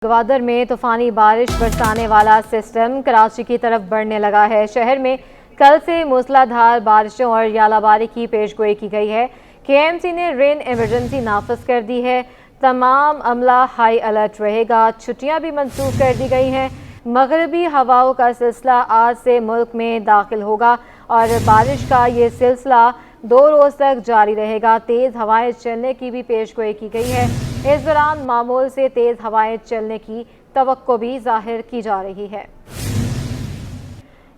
گوادر میں طوفانی بارش برسانے والا سسٹم کراچی کی طرف بڑھنے لگا ہے۔ شہر میں کل سے موسلا دھار بارشوں اور ژالہ باری کی پیش گوئی کی گئی ہے۔ KMC نے رین ایمرجنسی نافذ کر دی ہے۔ تمام عملہ ہائی الرٹ رہے گا۔ چھٹیاں بھی منسوخ کر دی گئی ہیں۔ مغربی ہواؤں کا سلسلہ آج سے ملک میں داخل ہوگا اور بارش کا یہ سلسلہ 2 روز تک جاری رہے گا۔ تیز ہوائیں چلنے کی بھی پیش گوئی کی گئی ہے۔ اس دوران معمول سے تیز ہوائیں چلنے کی توقع بھی ظاہر کی جا رہی ہے۔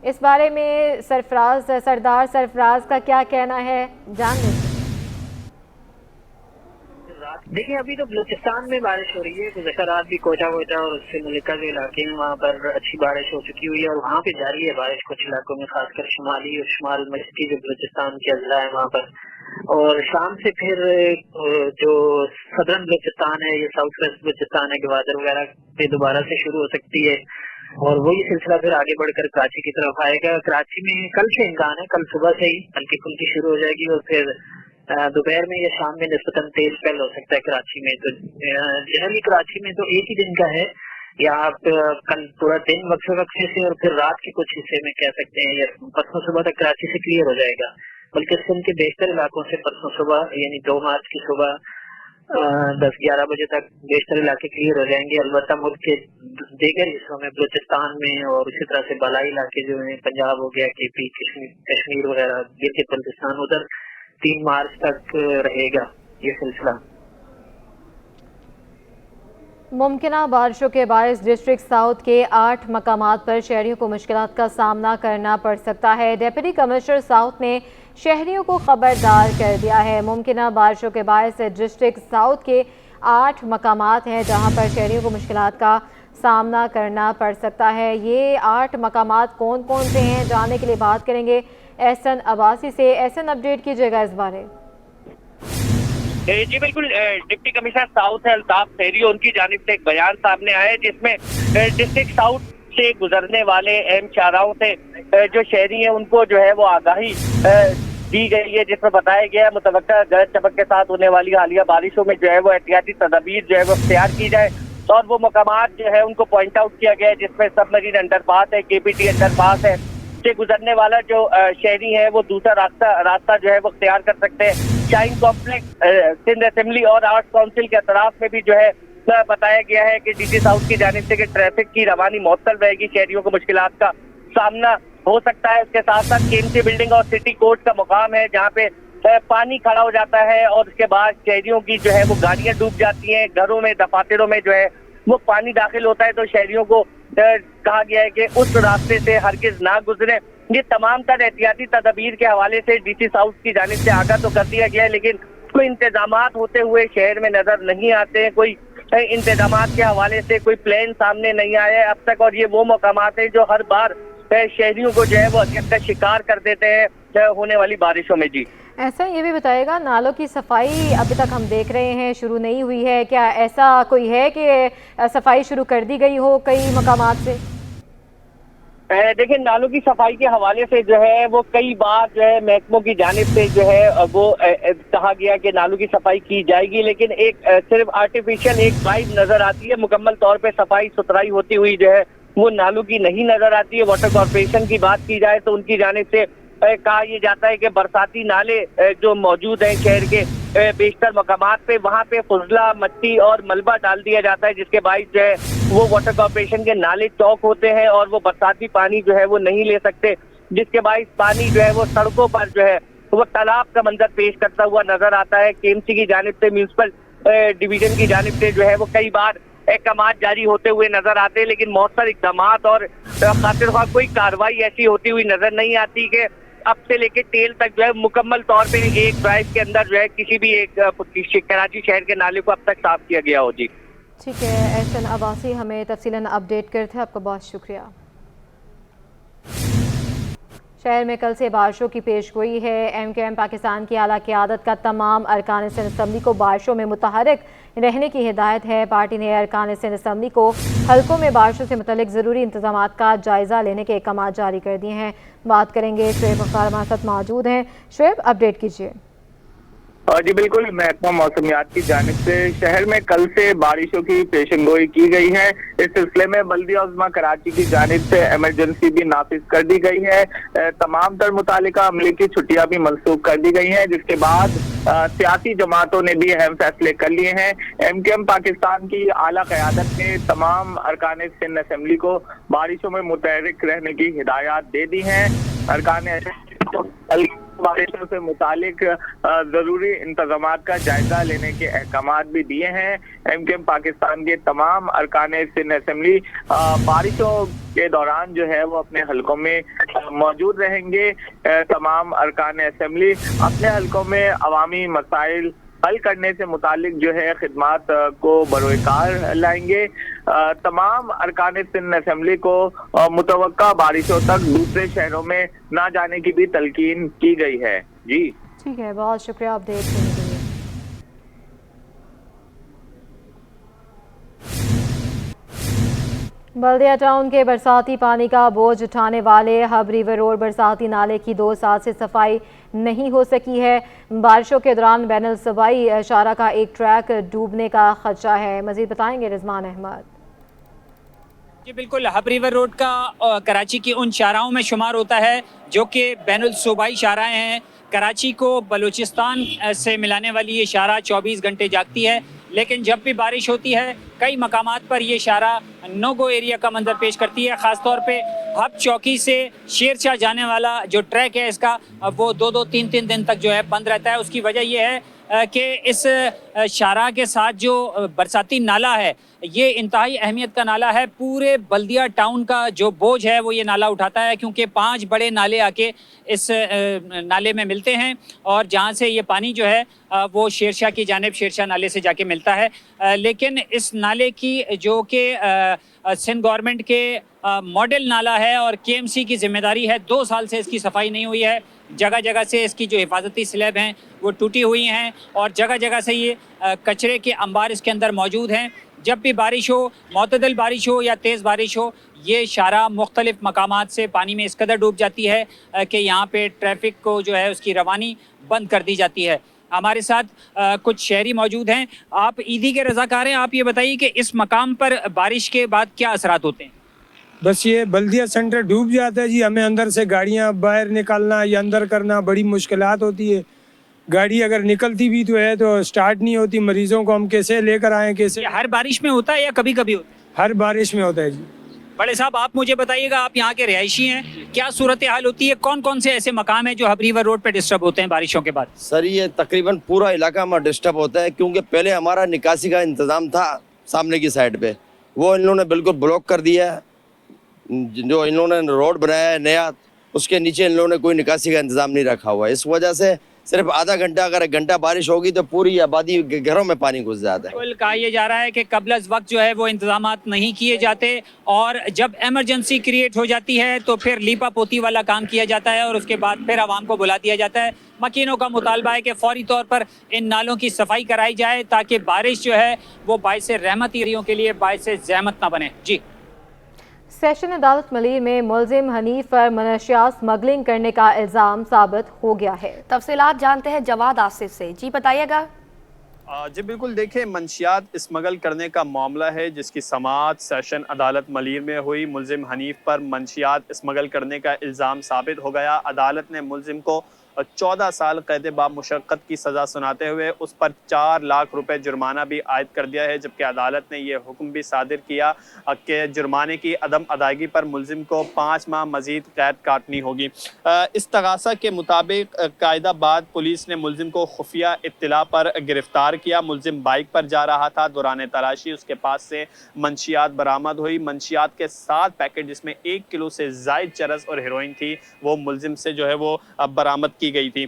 اس بارے میں سردار سرفراز کا کیا کہنا ہے، جان لیں۔ دیکھیں ابھی تو بلوچستان میں بارش ہو رہی ہے، گزشتہ رات بھی کوٹا اور اس سے ملکہ کے علاقے میں وہاں پر اچھی بارش ہو چکی ہوئی ہے اور وہاں پہ جاری ہے بارش کچھ علاقوں میں، خاص کر شمالی اور شمال مشرقی جو بلوچستان کے اضلاع ہیں وہاں پر۔ اور شام سے پھر جو صدرن بلوچستان ہے یا ساؤتھ ویسٹ بلوچستان ہے، گوادر وغیرہ پہ دوبارہ سے شروع ہو سکتی ہے اور وہی سلسلہ پھر آگے بڑھ کر کراچی کی طرف آئے گا۔ کراچی میں کل سے امکان ہے، کل صبح سے ہی ہلکی پھلکی شروع ہو جائے گی اور پھر دوپہر میں یا شام میں نسبتاً تیز پہل ہو سکتا ہے کراچی میں۔ تو جنرلی کراچی میں تو ایک ہی دن کا ہے، یا آپ کل پورا دن وقفے سے اور پھر رات کے کچھ حصے میں کہہ سکتے ہیں، یا پرسوں صبح تک کراچی سے کلیئر ہو جائے گا، بلکہ سندھ کے بیشتر علاقوں سے پرسوں صبح یعنی 2 مارچ کی صبح 10-11 بجے تک بیشتر علاقے کلیئر ہو جائیں گے۔ البتہ ملک کے دیگر حصوں میں، بلوچستان میں اور اسی طرح سے بالائی علاقے جو ہیں، پنجاب ہو گیا، KP کشمیر وغیرہ، گلگت بلتستان، ادھر 3 مارچ تک رہے گا یہ سلسلہ۔ ممکنہ بارشوں کے باعث ڈسٹرکٹ ساؤتھ کے 8 مقامات پر شہریوں کو مشکلات کا سامنا کرنا پڑ سکتا ہے۔ ڈپٹی کمشنر ساؤتھ نے شہریوں کو خبردار کر دیا ہے۔ ممکنہ بارشوں کے باعث ڈسٹرکٹ ساؤتھ کے 8 مقامات ہیں جہاں پر شہریوں کو مشکلات کا سامنا کرنا پڑ سکتا ہے۔ یہ 8 مقامات کون کون سے ہیں، جاننے کے لیے بات کریں گے احسن عباسی سے۔ احسن، اپڈیٹ کیجیے گا اس بارے۔ جی بالکل، ڈپٹی کمشنر ساؤتھ ہے الطاف خیری، ان کی جانب سے ایک بیان سامنے آیا ہے جس میں ڈسٹرکٹ ساؤتھ سے گزرنے والے اہم شاہراہوں سے جو شہری ہیں ان کو جو ہے وہ آگاہی دی گئی ہے، جس میں بتایا گیا ہے متوقع گرج چمک کے ساتھ ہونے والی حالیہ بارشوں میں جو ہے وہ احتیاطی تدابیر جو ہے وہ اختیار کی جائے اور وہ مقامات جو ہے ان کو پوائنٹ آؤٹ کیا گیا ہے جس میں سب مرین انڈر پاس ہے، KPT انڈر پاس ہے، سے گزرنے والا جو شہری ہے وہ دوسرا راستہ جو ہے وہ اختیار کر سکتے ہیں۔ شاہین کمپلیکس، سندھ اسمبلی اور آرٹس کونسل کے اطراف میں بھی جو ہے بتایا گیا ہے کہ DT ساؤتھ کی جانب سے کہ ٹریفک کی روانی معطل رہے گی، شہریوں کو مشکلات کا سامنا ہو سکتا ہے۔ اس کے ساتھ ساتھ KMC بلڈنگ اور سٹی کورٹ کا مقام ہے جہاں پہ پانی کھڑا ہو جاتا ہے اور اس کے بعد شہریوں کی جو ہے وہ گاڑیاں ڈوب جاتی ہیں، گھروں میں، دفاتروں میں جو ہے وہ پانی داخل ہوتا ہے، تو شہریوں کو کہا گیا ہے کہ اس راستے سے ہرگز نہ گزریں۔ یہ تمام تر احتیاطی تدابیر کے حوالے سے DT ساؤتھ کی جانب سے آگاہ تو کر دیا گیا ہے، لیکن کوئی انتظامات ہوتے ہوئے شہر میں نظر نہیں آتے ہیں، کوئی انتظامات کے حوالے سے کوئی پلان سامنے نہیں آیا ہے اب تک، اور یہ وہ مقامات ہیں جو ہر بار شہریوں کو جو ہے وہ اذیت کا شکار کر دیتے ہیں ہونے والی بارشوں میں۔ جی ایسا یہ بھی بتائے گا، نالوں کی صفائی ابھی تک ہم دیکھ رہے ہیں شروع نہیں ہوئی ہے، کیا ایسا کوئی ہے کہ صفائی شروع کر دی گئی ہو کئی مقامات سے؟ دیکھیں، نالوں کی صفائی کے حوالے سے جو ہے وہ کئی بار جو ہے محکموں کی جانب سے جو ہے وہ کہا گیا کہ نالوں کی صفائی کی جائے گی، لیکن ایک صرف آرٹیفیشل ایک وائب نظر آتی ہے، مکمل طور پہ صفائی ستھرائی ہوتی ہوئی جو ہے وہ نالوں کی نہیں نظر آتی ہے۔ واٹر کارپوریشن کی بات کی جائے تو ان کی جانب سے کہا یہ جاتا ہے کہ برساتی نالے جو موجود ہیں شہر کے بیشتر مقامات پہ، وہاں پہ فضلہ، مٹی اور ملبہ ڈال دیا جاتا ہے، جس کے باعث جو ہے وہ واٹر کارپوریشن کے نالے چوک ہوتے ہیں اور وہ برساتی پانی جو ہے وہ نہیں لے سکتے، جس کے باعث پانی جو ہے وہ سڑکوں پر جو ہے وہ تالاب کا منظر پیش کرتا ہوا نظر آتا ہے۔ KMC کی جانب سے، میونسپل ڈویژن کی جانب سے جو ہے وہ کئی بار احکامات جاری ہوتے ہوئے نظر آتے ہیں، لیکن مؤثر اقدامات اور خاطر خواہ کوئی کارروائی ایسی ہوتی ہوئی نظر نہیں آتی کہ اب سے لے کے ٹیل تک جو ہے مکمل طور پہ ایک ڈرائیو کے اندر جو ہے کسی بھی ایک کراچی شہر کے نالے کو اب تک صاف کیا گیا ہو۔ جی ٹھیک ہے احسن عباسی، ہمیں تفصیلاً اپڈیٹ کرتے ہیں، آپ کا بہت شکریہ۔ شہر میں کل سے بارشوں کی پیش گوئی ہے۔ MKM پاکستان کی اعلیٰ قیادت کا تمام ارکان سندھ اسمبلی کو بارشوں میں متحرک رہنے کی ہدایت ہے۔ پارٹی نے ارکان سندھ اسمبلی کو حلقوں میں بارشوں سے متعلق ضروری انتظامات کا جائزہ لینے کے احکامات جاری کر دیے ہیں۔ بات کریں گے، شعیب مختار ہمارے ساتھ موجود ہیں۔ شعیب، اپڈیٹ کیجیے۔ जी बिल्कुल, महकमा मौसमियात की जानिब से शहर में कल से बारिशों की पेशेनगोई की गई है। इस सिलसिले में बल्दिया उज़्मा कराची की जानिब से इमरजेंसी भी नाफिज कर दी गई है। तमाम तर मुतालिका अमले की छुट्टियां भी मनसूख कर दी गई हैं, जिसके बाद सियासी जमातों ने भी अहम फैसले कर लिए हैं। MKM पाकिस्तान की आला क़यादत ने तमाम अरकान सिंध असेंबली को बारिशों में मुतहर्रिक रहने की हिदायत दे दी हैं। अरकान बारिशों से मुतालिक जरूरी इंतजामात का जायजा लेने के अहकामात भी दिए हैं। MKM पाकिस्तान के तमाम अरकान सिंध असेंबली बारिशों के दौरान जो है वो अपने हलकों में मौजूद रहेंगे। तमाम अरकान असेंबली अपने हलकों में अवामी मसाइल हल करने से मुतालिक जो है खिदमात को बरोकार लाएंगे। तमाम अरकान सिंध असेंबली को मुतवक्का बारिशों तक दूसरे शहरों में ना जाने की भी तलकीन की गई है। जी ठीक है, बहुत शुक्रिया अपडेट देने के लिए। बल्दिया टाउन के बरसाती पानी का बोझ उठाने वाले हब रिवर रोड बरसाती नाले की 2 साल से सफाई नहीं हो सकी है। बारिशों के दौरान बैनल सबाई शारा का एक ट्रैक डूबने का खदशा है। मजीद बताएंगे रिजवान अहमद। जी बिल्कुल, हब रिवर रोड का कराची की उन शाराओं में शुमार होता है जो कि बैनुल सूबाई शाराएँ हैं। कराची को बलूचिस्तान से मिलाने वाली ये शारा 24 घंटे जागती है, लेकिन जब भी बारिश होती है कई मकामात पर ये शारा नो गो एरिया का मंजर पेश करती है। ख़ासतौर पे हब चौकी से शेरशाह जाने वाला जो ट्रैक है इसका वो 2-2, 3-3 दिन तक जो है बंद रहता है। उसकी वजह ये है कि इस शारा के साथ जो बरसाती नाला है ये इंतहाई अहमियत का नाला है। पूरे बल्दिया टाउन का जो बोझ है वो ये नाला उठाता है, क्योंकि 5 बड़े नाले आके इस नाले में मिलते हैं और जहाँ से ये पानी जो है वो शेरशाह की जानिब शेरशाह नाले से जाके मिलता है। लेकिन इस नाले की जो कि सिंध गवर्नमेंट के मॉडल नाला है और KMC की जिम्मेदारी है, 2 साल से इसकी सफाई नहीं हुई है। जगह जगह से इसकी जो हिफाजती स्लैब हैं वो टूटी हुई हैं और जगह जगह से ये कचरे के अंबार इसके अंदर मौजूद हैं। जब भी बारिश हो, मुतदल बारिश हो या तेज़ बारिश हो, ये शारा मुख्तलिफ मकामात से पानी में इस कदर डूब जाती है कि यहाँ पे ट्रैफिक को जो है उसकी रवानी बंद कर दी जाती है। हमारे साथ कुछ शहरी मौजूद हैं। आप ईदी के रज़ाकार हैं, आप ये बताइए कि इस मकाम पर बारिश के बाद क्या असरात होते हैं? बस ये बल्दिया सेंटर डूब जाता है जी। हमें अंदर से गाड़ियां बाहर निकालना या अंदर करना बड़ी मुश्किलात होती है। गाड़ी अगर निकलती भी तो है तो स्टार्ट नहीं होती। मरीजों को हम कैसे लेकर आएँ, कैसे? हर बारिश में होता है या कभी कभी होता है? हर बारिश में होता है जी। बड़े साहब, आप मुझे बताइएगा, आप यहाँ के रिहायशी हैं, क्या सूरत हाल होती है? कौन कौन से ऐसे मकाम हैं जो हब रिवर रोड पे डिस्टर्ब होते हैं बारिशों के बाद? सर ये तकरीबन पूरा इलाका हमारा डिस्टर्ब होता है, क्योंकि पहले हमारा निकासी का इंतज़ाम था सामने की साइड पे, वो इन लोगों ने बिल्कुल ब्लॉक कर दिया है। जो इन लोगों ने रोड बनाया है नया, उसके नीचे इन लोगों ने कोई निकासी का इंतज़ाम नहीं रखा हुआ है। इस वजह से सिर्फ आधा घंटा अगर 1 घंटा बारिश होगी तो पूरी आबादी के घरों में पानी घुस जाता है। कहा यह जा रहा है कि कबल अज़ वक्त जो है वो इंतजामात नहीं किए जाते और जब एमरजेंसी क्रिएट हो जाती है तो फिर लीपा पोती वाला काम किया जाता है और उसके बाद फिर आवाम को बुला दिया जाता है। मकीनों का मुतालबा है कि फौरी तौर पर इन नालों की सफाई कराई जाए ताकि बारिश जो है वो बाइस रहमत के लिए बाइस ज़हमत ना बने। जी। सेशन अदालत मलीर में मुलजिम हनीफ पर मनशियात स्मगलिंग करने का इल्ज़ाम साबित हो गया है। तफसीलात जानते हैं जवाद आसिफ से। जी बताइएगा। जी बिल्कुल, देखिए मंशियात स्मगल करने का मामला है जिसकी समाअत सेशन अदालत मलीर में हुई। मुलजिम हनीफ पर मंशियात स्मगल करने का इल्ज़ाम साबित हो गया। अदालत ने मुलजिम को 14 साल कैद बामुशक्कत की सज़ा सुनाते हुए उस पर 4 लाख रुपए जुर्माना भी आयद कर दिया है, जबकि अदालत ने यह हुक्म भी सादिर किया कि जुर्माने की अदम अदायगी पर मुलजिम को 5 माह मजीद कैद काटनी होगी। इस तगासा के मुताबिक कायदा बाद पुलिस ने मुलजिम को खुफिया इत्तला पर गिरफ्तार किया। मुलजिम बाइक पर जा रहा था, दौरान तलाशी उसके पास से मंशियात बरामद हुई। मंशियात के 7 पैकेट जिसमें 1 किलो से ज़ायद चरस और हेरोइन थी वो मुलजिम से जो है वो बरामद की गई थी।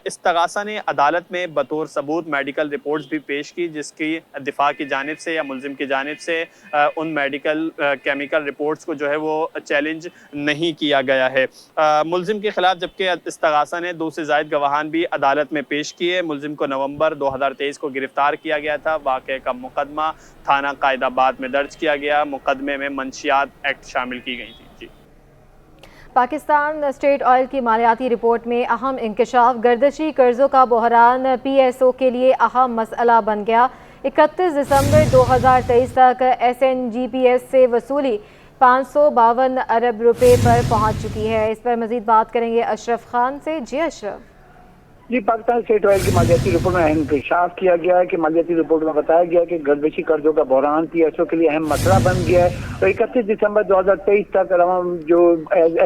इस तगासा ने अदालत में बतौर सबूत मेडिकल रिपोर्ट्स भी पेश की, जिसकी दिफा की जानिब से या मुलजिम की जानिब से उन मेडिकल केमिकल रिपोर्ट्स को जो है वो चैलेंज नहीं किया गया है। मुलजिम के खिलाफ जबकि इस तगासा ने 2 से ज़ायद गवाहान भी अदालत में पेश किए। मुलजिम को नवंबर 2023 को गिरफ्तार किया गया था। वाक़े का मुकदमा थाना कायदाबाद में दर्ज किया गया। मुकदमे में मंशियात एक्ट शामिल की गई थी। जी। पाकिस्तान स्टेट ऑयल की मालियाती रिपोर्ट में अहम इंकशाफ, गर्दिशी कर्जों का बहरान PSO के लिए अहम मसला बन गया। 31 दिसंबर 2023 तक SNGPS से वसूली 552 अरब रुपए पर पहुंच चुकी है। इस पर मजीद बात करेंगे अशरफ खान से। जी अशरफ। जी, पाकिस्तान स्टेट ऑयल की मालियाती रिपोर्ट में अहम इंकशाफ किया गया है कि मालियाती रिपोर्ट में बताया गया है कि गर्दिशी कर्जों का बहरान PSO के लिए अहम मसला बन गया है। तो 31 दिसंबर 2023 तक जो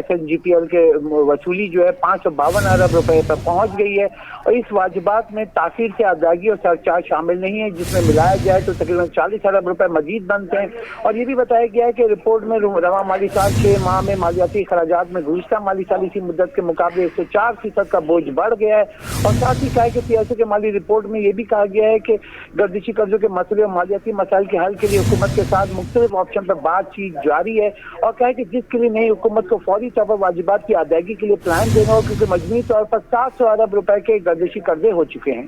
SNGPL के वसूली जो है 552 अरब रुपए पर पहुंच गई है और इस वाजिबात में ताखीर से अदायगी और सरचार्ज शामिल नहीं है, जिसमें मिलाया जाए तो तकरीबन 40 अरब रुपए मजीद बनते हैं। और ये भी बताया गया है कि रिपोर्ट में रवा माली साल 6 माह में मालियाती खराजात में गुज़िश्ता माली साल इसी मुद्दत के मुकाबले 104% का बोझ बढ़ गया है। और साथ ही कहा है कि PSO के माली रिपोर्ट में ये भी कहा गया है कि गर्दिशी कर्जों के मसले और मालियाती मसाइल के हल के लिए हुकूमत के साथ मुख्तलिफ ऑप्शन पर बातचीत जारी है। और कहा है कि जिसके लिए नई हुकूमत को फौरी तौर पर वाजिबात की अदायगी के लिए प्लान देना हो, क्योंकि मजमूई तौर पर 700 अरब रुपए के गर्दिशी कर्जे हो चुके हैं।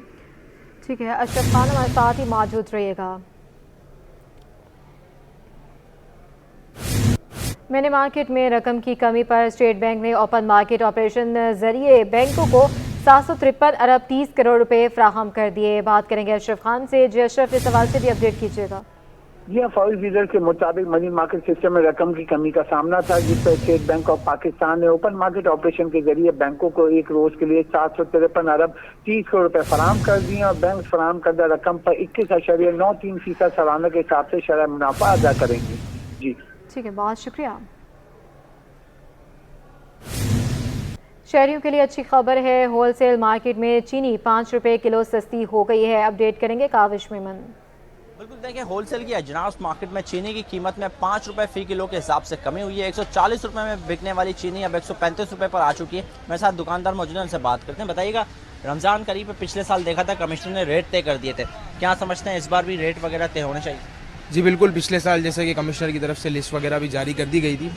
ठीक है, अशरफ खान हमारे साथ ही मौजूद रहिएगा। मनी मार्केट में रकम की कमी पर स्टेट बैंक ने ओपन मार्केट ऑपरेशन जरिए बैंकों को 753 अरब 30 करोड़ रुपए फ्राहम कर दिए। बात करेंगे अशरफ खान से। जी अशरफ, इस सवाल से भी अपडेट कीजिएगा। जी, फॉरेक्स लीडर के मुताबिक मनी मार्केट सिस्टम में रकम की कमी का सामना था, जिस पर स्टेट बैंक ऑफ पाकिस्तान ने ओपन मार्केट ऑपरेशन के जरिए बैंकों को एक रोज के लिए 753 अरब 30 करोड़ रुपए फराहम कर दिए और बैंक फराहम करदा रकम पर 21.93% सालाना के हिसाब से शरह मुनाफा अदा करेंगे। जी ठीक है, बहुत शुक्रिया। शहरियों के लिए अच्छी खबर है, होलसेल मार्केट में चीनी 5 रुपए किलो सस्ती हो गई है। अपडेट करेंगे काविश मेमन। बिल्कुल, देखिए होलसेल की अजनास मार्केट में चीनी की कीमत में 5 रुपए फी किलो के हिसाब से कमी हुई है। 140 रुपए में बिकने वाली चीनी अब 135 रुपए पर आ चुकी है। मेरे साथ दुकानदार मौजूद हैं, उनसे बात करते हैं। बताइएगा, रमज़ान करीब है, पिछले साल देखा था कमिश्नर ने रेट तय कर दिए थे, क्या समझते हैं इस बार भी रेट वगैरह तय होने चाहिए? जी बिल्कुल, पिछले साल जैसे कि कमिश्नर की तरफ से लिस्ट वगैरह भी जारी कर दी गई थी।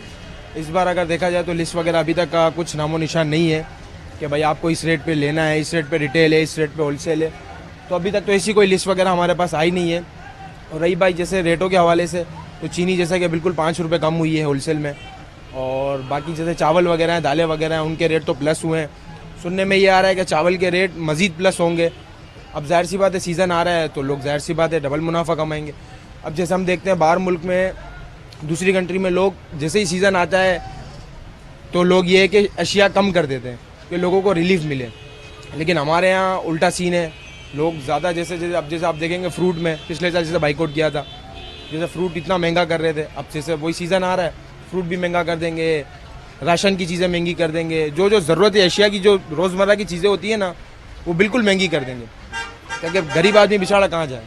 इस बार अगर देखा जाए तो लिस्ट वगैरह अभी तक का कुछ नामो निशान नहीं है कि भाई आपको इस रेट पे लेना है, इस रेट पे रिटेल है, इस रेट पे होलसेल है। तो अभी तक तो ऐसी कोई लिस्ट वगैरह हमारे पास आई नहीं है। और रही बात जैसे रेटों के हवाले से, तो चीनी जैसा कि बिल्कुल 5 रुपये कम हुई है होलसेल में, और बाकी जैसे चावल वगैरह हैं, दालें वगैरह हैं, उनके रेट तो प्लस हुए हैं। सुनने में ये आ रहा है कि चावल के रेट मज़ीद प्लस होंगे। अब जाहिर सी बात है, सीज़न आ रहा है तो लोग जाहिर सी बात है डबल मुनाफा कमाएंगे। अब जैसे हम देखते हैं बाहर मुल्क में, दूसरी कंट्री में, लोग जैसे ही सीज़न आता है तो लोग ये है कि अशिया कम कर देते हैं कि लोगों को रिलीफ मिले। लेकिन हमारे यहाँ उल्टा सीन है, लोग ज़्यादा जैसे आप देखेंगे फ्रूट में पिछले साल जैसे बाइकआउट किया था, जैसे फ्रूट इतना महंगा कर रहे थे, अब जैसे वही सीज़न आ रहा है फ्रूट भी महंगा कर देंगे, राशन की चीज़ें महंगी कर देंगे, जो ज़रूरत है अशिया की, जो रोज़मर्रा की चीज़ें होती है ना, वो बिल्कुल महंगी कर देंगे, ताकि गरीब आदमी बेचारा कहाँ जाए।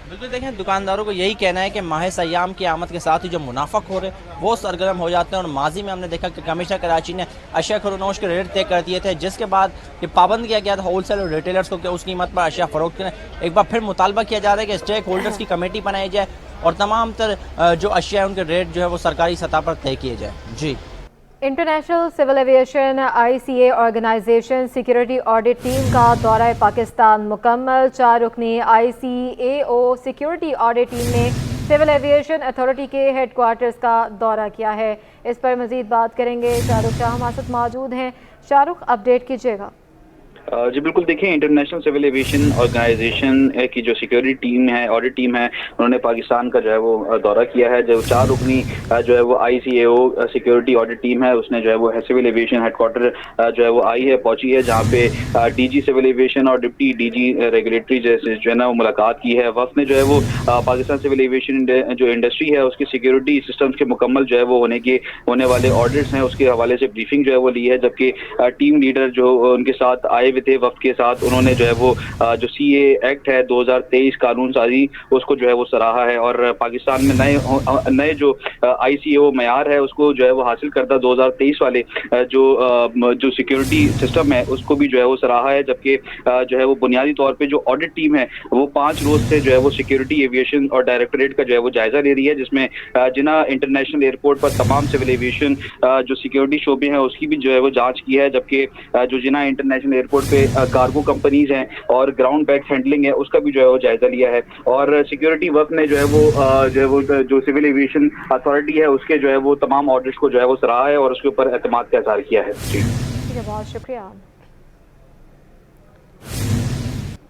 बिल्कुल, देखें दुकानदारों को यही कहना है कि माह सयाम की आमद के साथ ही जो मुनाफाखोर है वो सरगर्म हो जाते हैं। और माजी में हमने देखा कि कमिश्नर कराची ने अशिया खरोनोश के रेट तय कर दिए थे, जिसके बाद ये पाबंद किया गया था होलसेल और रिटेलर्स को कि उस कीमत पर अशिया फरोख्त करें। एक बार फिर मुतालबा किया जा रहा है कि स्टेक होल्डर्स की कमेटी बनाई जाए और तमाम तर जो अशिया है उनके रेट जो है वो सरकारी सतह पर तय किए जाए। जी, international civil aviation ICA organisation security audit team का दौरा पाकिस्तान मुकम्मल। 4 रुकनी ICAO सिक्योरिटी ऑडिट टीम ने सिविल एविएशन अथॉरिटी के हेडक्वार्टर्स का दौरा किया है। इस पर मजीद बात करेंगे, शाहरुख शाह हमारे साथ मौजूद हैं। शाहरुख, अपडेट कीजिएगा। जी बिल्कुल, देखिए इंटरनेशनल सिविल एविएशन ऑर्गेनाइजेशन की जो सिक्योरिटी टीम है, ऑडिट टीम है, उन्होंने पाकिस्तान का जो है वो दौरा किया है। जो 4 रुकनी जो है वो ICAO सिक्योरिटी ऑडिट टीम है, उसने जो है वो सिविल एविएशन हेडक्वार्टर जो है वो पहुंची है, जहाँ पे DG सिविल एविएशन और डिप्टी DG रेगुलेटरी जो है ना वो मुलाकात की है। वक्त ने जो है वो पाकिस्तान सिविल एविएशन जो इंडस्ट्री है उसकी सिक्योरिटी सिस्टम्स के मुकम्मल जो है वो होने वाले ऑडिट्स हैं, उसके हवाले से ब्रीफिंग जो है वो ली है। जबकि टीम लीडर जो उनके साथ आए थे वक्त के साथ, उन्होंने जो है वो जो CA एक्ट है 2023 कानून साजी उसको जो है वो सराहा है और पाकिस्तान में नए जो ICAO मयार है उसको जो है वो हासिल करता 2023 वाले जो सिक्योरिटी सिस्टम है उसको भी जो है वो सराहा है। जबकि जो है वो बुनियादी तौर पे जो ऑडिट टीम है वो 5 रोज से जो है वो सिक्योरिटी एविएशन और डायरेक्टोरेट का जो है वो जायजा ले रही है, जिसमें जिन्ना इंटरनेशनल एयरपोर्ट पर तमाम सिविल एविएशन जो सिक्योरिटी शोबे हैं उसकी भी जो है वो जाँच की है। जबकि जो जिन्ना इंटरनेशनल एयरपोर्ट پہ کارگو کمپنیز ہیں اور گراؤنڈ بیکس ہینڈلنگ ہے اس کا بھی جو ہے وہ جائزہ لیا ہے، اور سیکیورٹی ورک نے جو ہے وہ جو سول ایویشن اتھارٹی ہے اس کے جو ہے وہ تمام آرڈرز کو جو ہے وہ سراہا ہے اور اس کے اوپر اعتماد کا اظہار کیا ہے. جی بہت شکریہ.